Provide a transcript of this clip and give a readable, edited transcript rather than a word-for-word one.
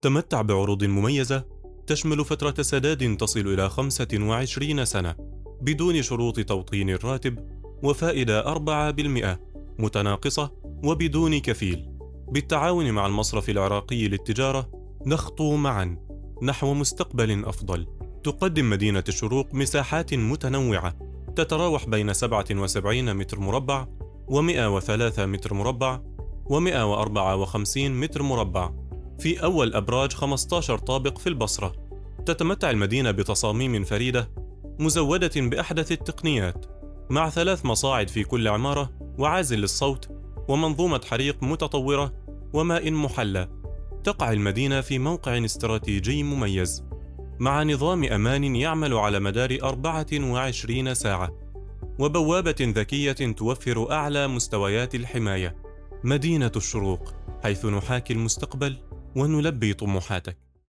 تمتع بعروض مميزة تشمل فترة سداد تصل إلى 25 سنة بدون شروط توطين الراتب، وفائدة 4% متناقصة وبدون كفيل. بالتعاون مع المصرف العراقي للتجارة نخطو معا نحو مستقبل أفضل. تقدم مدينة الشروق مساحات متنوعة تتراوح بين 77 متر مربع و103 متر مربع و154 متر مربع في أول أبراج 15 طابق في البصرة. تتمتع المدينة بتصاميم فريدة مزودة بأحدث التقنيات، مع 3 مصاعد في كل عمارة وعازل للصوت ومنظومة حريق متطورة وماء محلى. تقع المدينة في موقع استراتيجي مميز مع نظام أمان يعمل على مدار 24 ساعة وبوابة ذكية توفر أعلى مستويات الحماية. مدينة الشروق، حيث نحاكي المستقبل ونلبي طموحاتك.